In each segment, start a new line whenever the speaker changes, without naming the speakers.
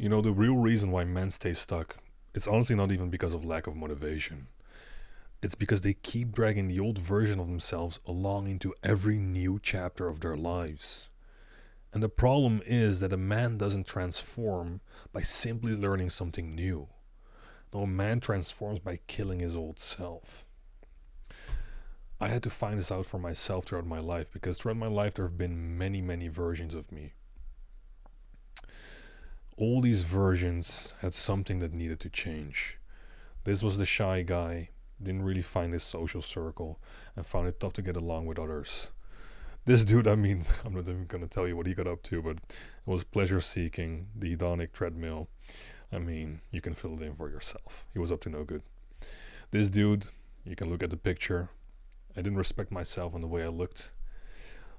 You know, the real reason why men stay stuck, it's honestly not even because of lack of motivation. It's because they keep dragging the old version of themselves along into every new chapter of their lives. And the problem is that a man doesn't transform by simply learning something new. No, a man transforms by killing his old self. I had to find this out for myself throughout my life because throughout my life there have been many, many versions of me. All these versions had something that needed to change. This was the shy guy, didn't really find his social circle, and found it tough to get along with others. This dude, I mean, I'm not even gonna tell you what he got up to, but it was pleasure seeking, the hedonic treadmill. I mean, you can fill it in for yourself. He was up to no good. This dude, you can look at the picture. I didn't respect myself and the way I looked.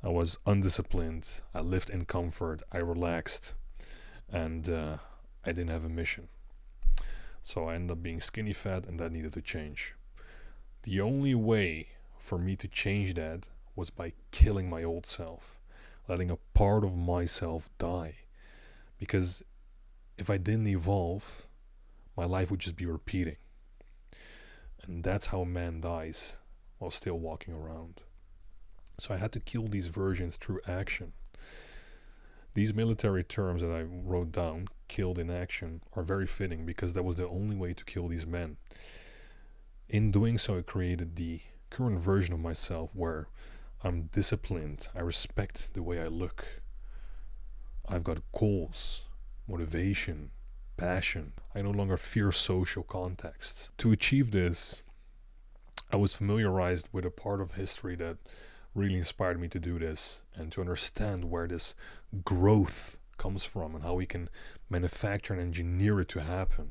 I was undisciplined. I lived in comfort. I relaxed. And I didn't have a mission. So I ended up being skinny fat, and that needed to change. The only way for me to change that was by killing my old self, letting a part of myself die. Because if I didn't evolve, my life would just be repeating. And that's how a man dies while still walking around. So I had to kill these versions through action. These military terms that I wrote down, killed in action, are very fitting because that was the only way to kill these men. In doing so, I created the current version of myself where I'm disciplined, I respect the way I look, I've got goals, motivation, passion. I no longer fear social context. To achieve this, I was familiarized with a part of history that really inspired me to do this and to understand where this growth comes from and how we can manufacture and engineer it to happen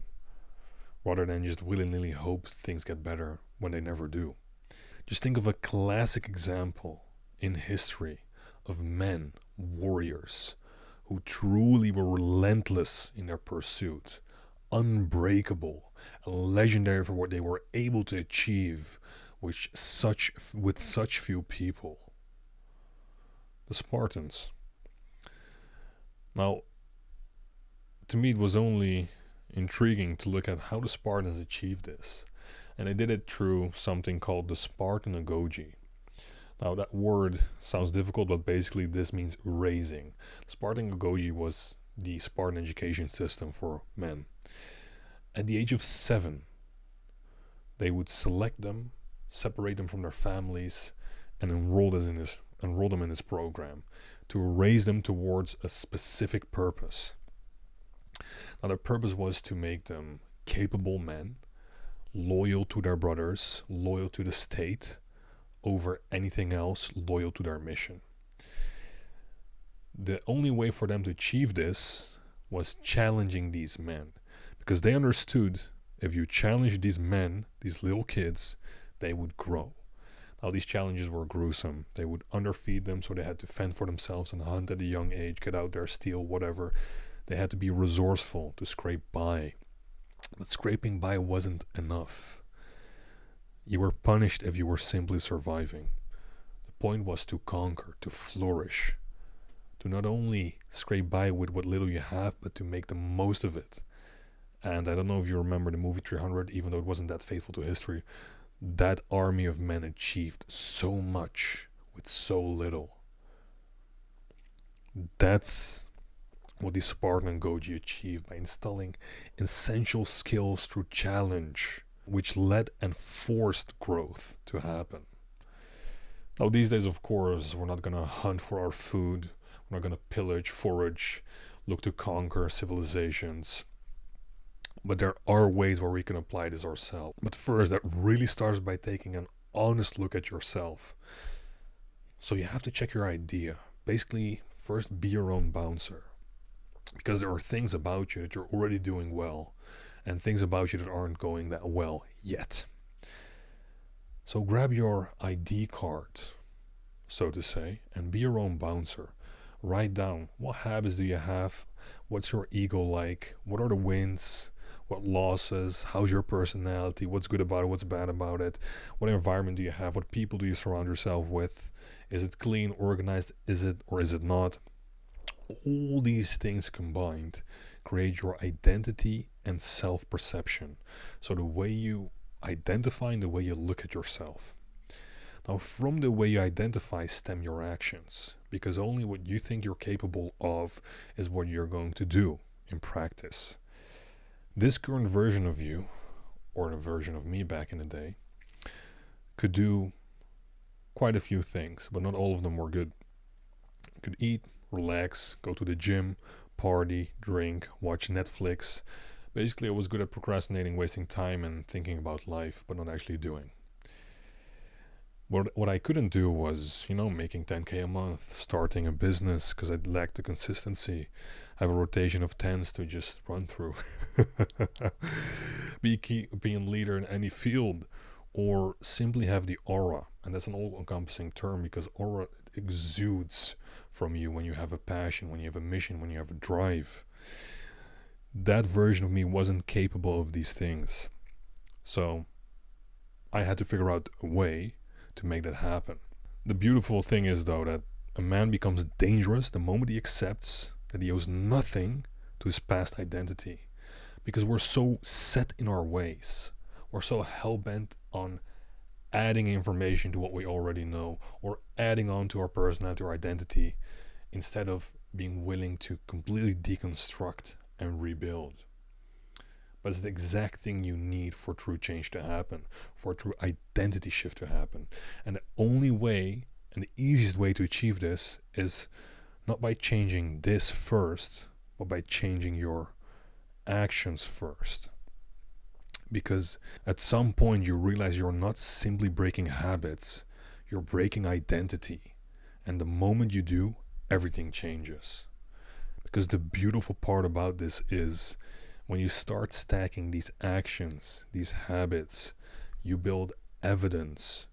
rather than just willy-nilly hope things get better when they never do. Just think of a classic example in history of men, warriors, who truly were relentless in their pursuit, unbreakable, and legendary for what they were able to achieve with such few people. The Spartans. Now, to me it was only intriguing to look at how the Spartans achieved this. And they did it through something called the Spartanagogy. Now that word sounds difficult, but basically this means raising. Spartanagogy was the Spartan education system for men. At the age of 7, they would select them, separate them from their families, and enroll them in this program to raise them towards a specific purpose. Now their purpose was to make them capable men, loyal to their brothers, loyal to the state, over anything else, loyal to their mission. The only way for them to achieve this was challenging these men, because they understood if you challenge these men, these little kids, they would grow. Now these challenges were gruesome. They would underfeed them, so they had to fend for themselves and hunt at a young age, get out there, steal, whatever. They had to be resourceful to scrape by. But scraping by wasn't enough. You were punished if you were simply surviving. The point was to conquer, to flourish, to not only scrape by with what little you have, but to make the most of it. And I don't know if you remember the movie 300, even though it wasn't that faithful to history. That army of men achieved so much with so little. That's what the Spartanagogy achieved by instilling essential skills through challenge, which led and forced growth to happen. Now these days, of course, we're not going to hunt for our food, we're not going to pillage, forage, look to conquer civilizations. But there are ways where we can apply this ourselves. But first, that really starts by taking an honest look at yourself. So you have to check your idea. Basically, first be your own bouncer. Because there are things about you that you're already doing well, and things about you that aren't going that well yet. So grab your ID card, so to say, and be your own bouncer. Write down, what habits do you have? What's your ego like? What are the wins? What losses? How's your personality? What's good about it? What's bad about it? What environment do you have? What people do you surround yourself with? Is it clean, organized? Is it or is it not? All these things combined create your identity and self-perception. So the way you identify and the way you look at yourself. Now, from the way you identify stem your actions, because only what you think you're capable of is what you're going to do in practice. This current version of you, or the version of me back in the day, could do quite a few things, but not all of them were good. You could eat, relax, go to the gym, party, drink, watch Netflix. Basically, I was good at procrastinating, wasting time, and thinking about life, but not actually doing. What I couldn't do was, making 10K a month, starting a business, because I lacked the consistency. Have a rotation of 10s to just run through. Being leader in any field, or simply have the aura. And that's an all-encompassing term, because aura exudes from you when you have a passion, when you have a mission, when you have a drive. That version of me wasn't capable of these things. So I had to figure out a way to make that happen. The beautiful thing is, though, that a man becomes dangerous the moment he accepts that he owes nothing to his past identity, because we're so set in our ways. We're so hell-bent on adding information to what we already know, or adding on to our personality or identity, instead of being willing to completely deconstruct and rebuild. But it's the exact thing you need for true change to happen, for true identity shift to happen. And the only way, and the easiest way to achieve this, is not by changing this first, but by changing your actions first. Because at some point you realize you're not simply breaking habits, you're breaking identity. And the moment you do, everything changes. Because the beautiful part about this is, when you start stacking these actions, these habits, you build evidence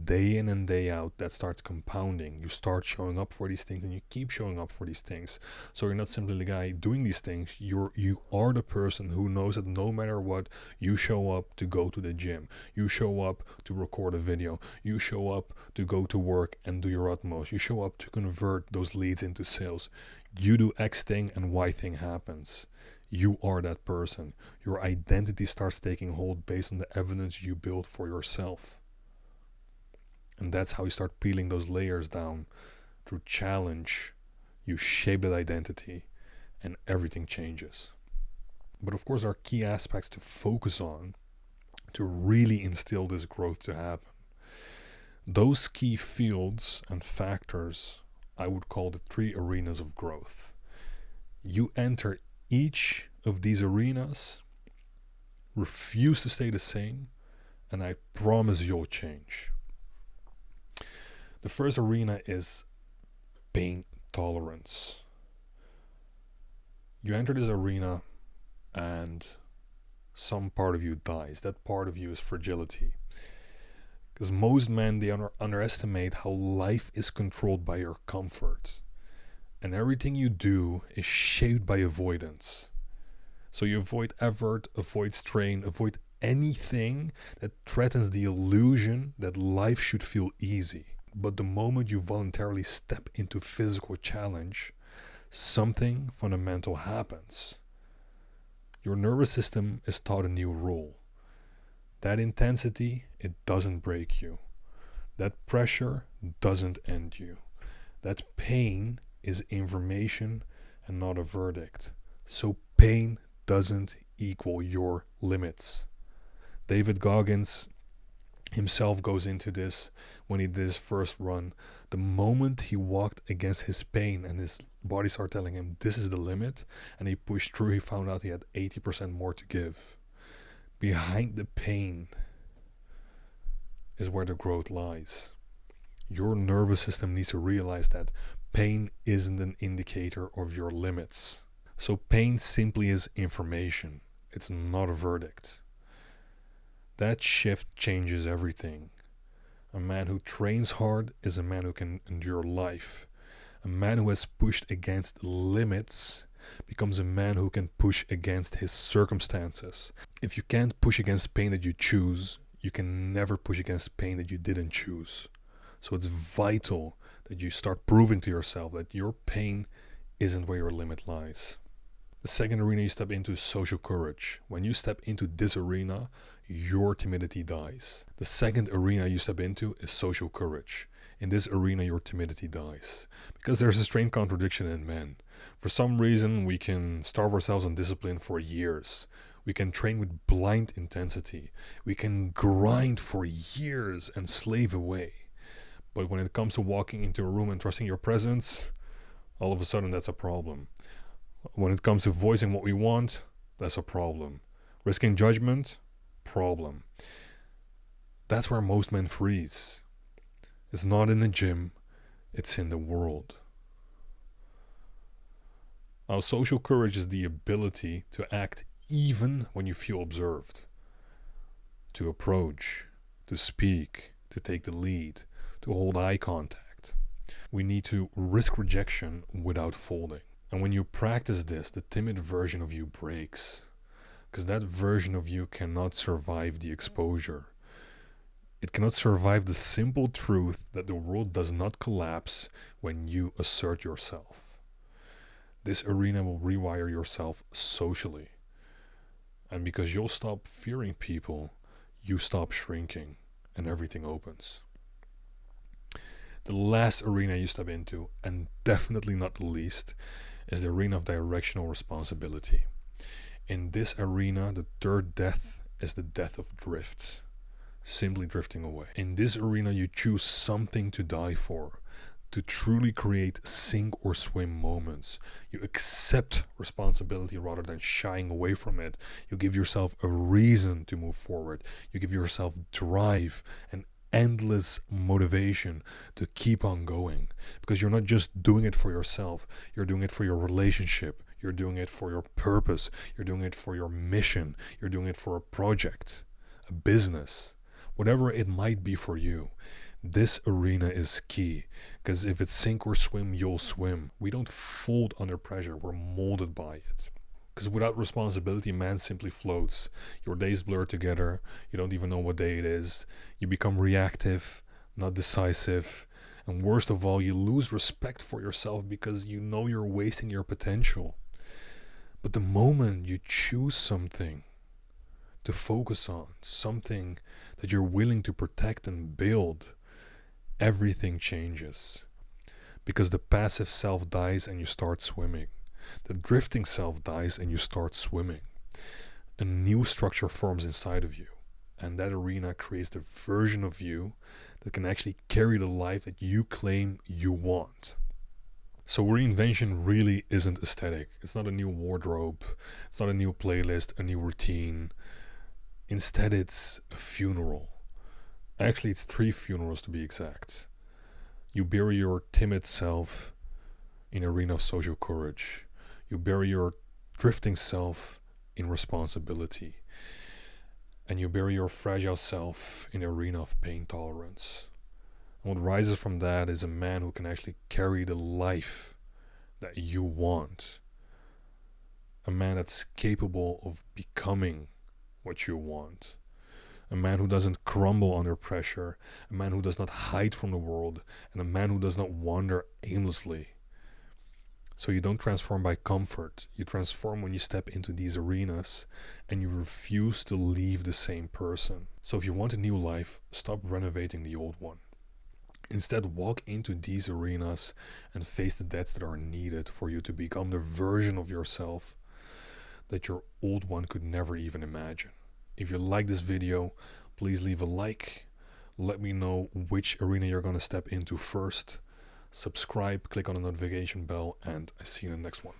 day in and day out that starts compounding. You start showing up for these things, and you keep showing up for these things. So you're not simply the guy doing these things. You are the person who knows that no matter what, you show up to go to the gym. You show up to record a video. You show up to go to work and do your utmost. You show up to convert those leads into sales. You do X thing and Y thing happens. You are that person. Your identity starts taking hold based on the evidence you build for yourself. And that's how you start peeling those layers down. Through challenge, you shape that identity, and everything changes. But of course, there are key aspects to focus on to really instill this growth to happen. Those key fields and factors, I would call the 3 arenas of growth. You enter each of these arenas, refuse to stay the same, and I promise you'll change. The first arena is pain tolerance. You enter this arena and some part of you dies. That part of you is fragility. Because most men, they underestimate how life is controlled by your comfort. And everything you do is shaped by avoidance. So you avoid effort, avoid strain, avoid anything that threatens the illusion that life should feel easy. But the moment you voluntarily step into physical challenge, something fundamental happens. Your nervous system is taught a new rule. That intensity, it doesn't break you. That pressure doesn't end you. That pain is information and not a verdict. So pain doesn't equal your limits. David Goggins himself goes into this when he did his first run. The moment he walked against his pain and his body started telling him this is the limit, and he pushed through, he found out he had 80% more to give. Behind the pain is where the growth lies. Your nervous system needs to realize that pain isn't an indicator of your limits. So pain simply is information. It's not a verdict. That shift changes everything. A man who trains hard is a man who can endure life. A man who has pushed against limits becomes a man who can push against his circumstances. If you can't push against pain that you choose, you can never push against pain that you didn't choose. So it's vital that you start proving to yourself that your pain isn't where your limit lies. The second arena you step into is social courage. When you step into this arena, your timidity dies. The second arena you step into is social courage. In this arena, your timidity dies. Because there's a strange contradiction in men. For some reason, we can starve ourselves on discipline for years. We can train with blind intensity. We can grind for years and slave away. But when it comes to walking into a room and trusting your presence, all of a sudden that's a problem. When it comes to voicing what we want, that's a problem. Risking judgment, problem. That's where most men freeze. It's not in the gym, it's in the world. Now, social courage is the ability to act even when you feel observed. To approach, to speak, to take the lead, to hold eye contact. We need to risk rejection without folding. And when you practice this, the timid version of you breaks. Because that version of you cannot survive the exposure. It cannot survive the simple truth that the world does not collapse when you assert yourself. This arena will rewire yourself socially. And because you'll stop fearing people, you stop shrinking and everything opens. The last arena you step into, and definitely not the least, is the arena of directional responsibility. In this arena, the third death is the death of drift. Simply drifting away. In this arena, you choose something to die for, to truly create sink or swim moments. You accept responsibility rather than shying away from it. You give yourself a reason to move forward. You give yourself drive and endless motivation to keep on going, because you're not just doing it for yourself, you're doing it for your relationship, you're doing it for your purpose, you're doing it for your mission, you're doing it for a project, a business, whatever it might be for you. This arena is key, because if it's sink or swim, you'll swim. We don't fold under pressure, we're molded by it. Because without responsibility, man simply floats. Your days blur together. You don't even know what day it is. You become reactive, not decisive. And worst of all, you lose respect for yourself because you know you're wasting your potential. But the moment you choose something to focus on, something that you're willing to protect and build, everything changes. Because the passive self dies and you start swimming. The drifting self dies and you start swimming. A new structure forms inside of you, and that arena creates the version of you that can actually carry the life that you claim you want. So reinvention really isn't aesthetic. It's not a new wardrobe. It's not a new playlist, a new routine. Instead, it's a funeral. Actually, it's 3 funerals to be exact. You bury your timid self in an arena of social courage. You bury your drifting self in responsibility. And you bury your fragile self in an arena of pain tolerance. And what rises from that is a man who can actually carry the life that you want. A man that's capable of becoming what you want. A man who doesn't crumble under pressure. A man who does not hide from the world. And a man who does not wander aimlessly. So you don't transform by comfort. You transform when you step into these arenas and you refuse to leave the same person. So if you want a new life, stop renovating the old one. Instead, walk into these arenas and face the debts that are needed for you to become the version of yourself that your old one could never even imagine. If you like this video, please leave a like. Let me know which arena you're going to step into first. Subscribe, click on the notification bell, and I see you in the next one.